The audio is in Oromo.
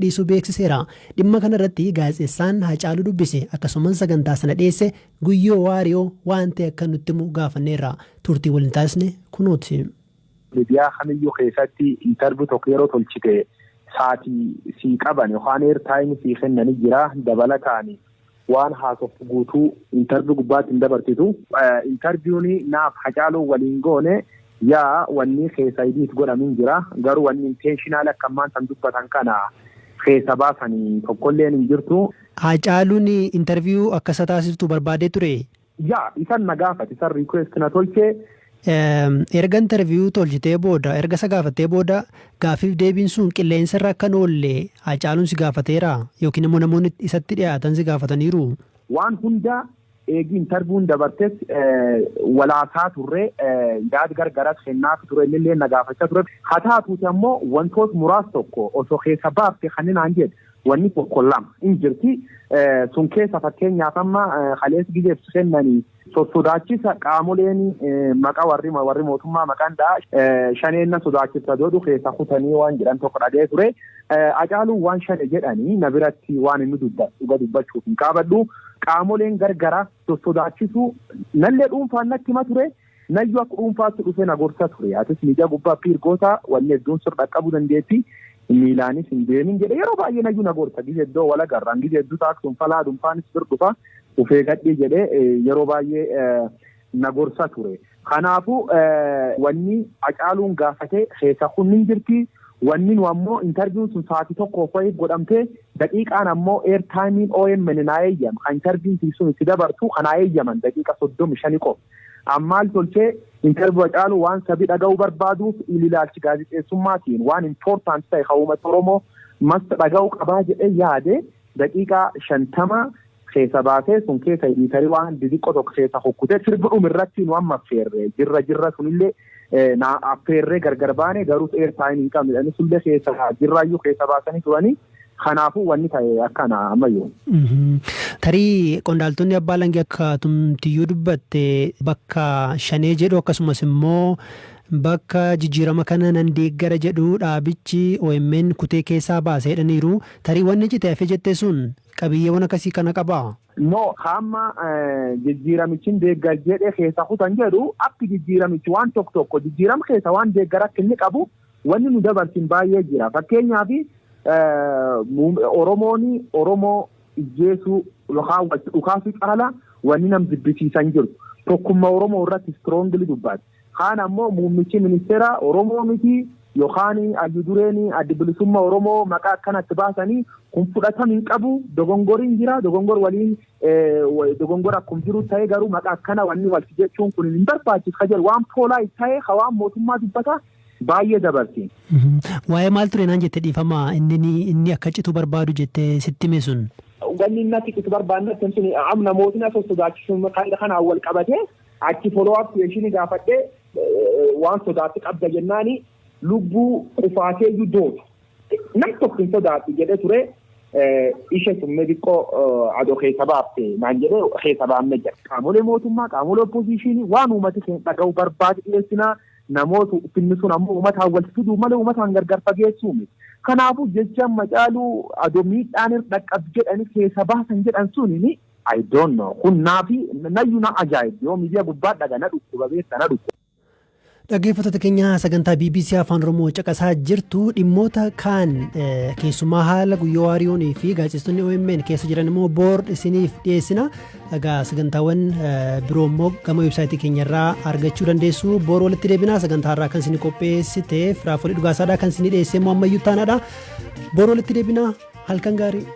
dhiisuu beeksiseera. Dhimma kanarratti gaazexeessaan Haacaaluu dubbise akkasumas sagantaa sana dhiyeesse Guyyoo Waariyoo waan ta'e akka nutti himu gaafanneerra. Turtii waliin taasisne kunuuti. Miidiyaa kamiyyuu keessatti intarviyuu tokko yeroo tolchite saatii sii qaban yookaan eertaayimii sii kennanii jira dabalataan waan haasoftu guutuu intarviyuu gubbaatti hin dabarsitu. Intarviyuun naaf Haacaaluu waliin goone yaa wanni keessa idiit godhamin jira garuu wanni intenshiinaal akka ammaan san dubbatan kana keessa baasanii tokkolleen hin jirtu. Haacaaluun intarviyuu akkasa taasiftu barbaadee ture? Yaa isan na gaafate isan riikweest na tolchee. Erga intarviyuu tolchitee booda erga isa gaafattee booda gaafiif deebiin sun qilleensa irra akka oolle Haacaaluun si gaafateera yookiin immoo namoonni isatti dhiyaatan si gaafataniiru? Waan hunda eegi intarviyuun dabartes walaasaa turre yaad gargaras kennaaf ture illee na gaafachaa ture. Haa taatuuti ammoo wantoota muraasa tokko osoo keessa baafte kanneen aan jedhe wanni tokko lama hin jirti. Sun keessa fakkeenyaaf amma halees gizeef kennanii sodaachisa qaamoleen maqaa warri mootummaa maqaan shaneenna sodaachisa doodu keessa kutanii waan jedhan tokko dhagee ture. Haacaaluun waan shane jedhanii na biratti waan inni dhuga dubbachuuf hin qaabadhu. Qaamoleen gargara sodaachisu nallee dhuunfaan natti hima ture. Nayyuu akka dhuunfaatti dhufee na gorsa ture. Atis miidiyaa gubbaa piirgoota wanni hedduun sirra qaqqabuu dandeetti. Miilaanis hin deemin jedhe yeroo baay'ee nayyuu na gorsa. Gizee iddoo wal agarraan gizee hedduu taaksuun falaa dhuunfaanis bir dhufa. Ufee gadhii jedhee yeroo baay'ee na gorsa ture. Kanaafuu wanni Haacaaluun gaafatee keessa kun hin jirti. Wanni nu ammoo intarviiyuun sun sa'aatii tokkoof wayii godhamtee daqiiqaan ammoo eertaayimiin OMN naa eeyyama. Kan intarviiyuun sun itti dabartu kanaa eeyyaman daqiiqa 35 qofa. Ammaal tolchee intarviiyuu Haacaaluu waan sabii dhaga'uu barbaaduuf ilaalchi gaazexeessummaatiin waan impoortaant ta'e uummata Oromoo masta dhaga'uu qabaa jedhee yaade daqiiqaa 50 keessa baasee sun keessa ediitarii waan xixiqqoo tokko keessa hokkutee sirbi irratti nu amma affeerre jirra sunillee na affeerree gargar baane garuu eertaayimii hin qabne sullee keessa jirraayyuu keessa baasanii turanii kanaafuu wanni ta'e akkana ammayyuu. Tarii qondaaltonni abbaa langee akka tumtiyyuu dubbatte bakka shanee jedhu akkasumas immoo bakka jijjiirama kana nan deeggara jedhu dhaabichi OMN kutee keessaa baasee jedhaniiru. Tarii wanni cite hafe jettee sun qabiyyeewwan akkasii kana qabaa? No, hamma jijjiiramichi deeggar jedhee keessa kutan jedhu akki jijjiiramichi waan tokko jijjiirama keessa waan deeggar akka inni qabu wanni nu dabarsin baay'ee jira. Fakkeenyaaf Oromoo ijjeesuu yookaan dhukaasuu caala wanni nam jibbisiisan jiru. Tokkummaa Oromoo irratti strongly dubbata. Kaan ammoo muummichi ministeera Oromoo miti yookaan addi dureen addi bilisummaa Oromoo maqaa akkanatti baasanii kun fudhatama hin qabu dogongoriin jira dogongor waliin dogongora akkuma jiru ta'ee garuu maqaa akkana wanni walti jechuun kun hin barbaachisu jedhu waan poolaa ta'ee hawaan mootummaa dubbata baay'ee dabarsi. Waa'ee maal ture naan jette dhiifama inni akka citu barbaadu jette sitti hime sun? Wanni inni akka citu barbaadne sun amna mootummaa osoo sodaachisuun kanaan wal qabatee achi follow-up question gaafadhee waan sodaatti qabda jennaani lubbuu qufaatee yuddootu. Nam tokko hin sodaatu jedhee ture ishee summee xiqqoo adoo keessa baafte naan jedhee keessa baafne jedha. Qaamolee mootummaa qaamolee opposiishinii waan uummati keenya dhaga'u barbaade dhiyeessinaa namoota finni sun ammoo uummataan wal fiduu malee uummataan gargar fageessuu miti. Kanaafuu jecha Haacaaluu adoo miidhaan dhaqqab jedhanii keessa baasan jedhan suni I don't know. Kun naafi nayyuu na ajaa'ibu yoo miidiyaa gubbaa dhaga na dhukkuba beekta na dhukkuba. Dhaggeeffattoota keenya sagantaa BBC Afaan Oromoo caqasaa jirtu dhimmoota kaan keessumaa haala Guyyoo Waariyoonii fi gaazexeessonni OMN keessa jiran immoo boor isiniif dhiyeessina. Egaa sagantaawwan biroo immoo gama websaayitii keenyarraa argachuu dandeessu. Boor walitti deebinaa sagantaarraa kan isin qopheessite Firaafoolii Dhugaasaadhaa kan isin dhiyeesse immoo ammayyuu taanaadha. Boor walitti deebinaa halkan gaarii.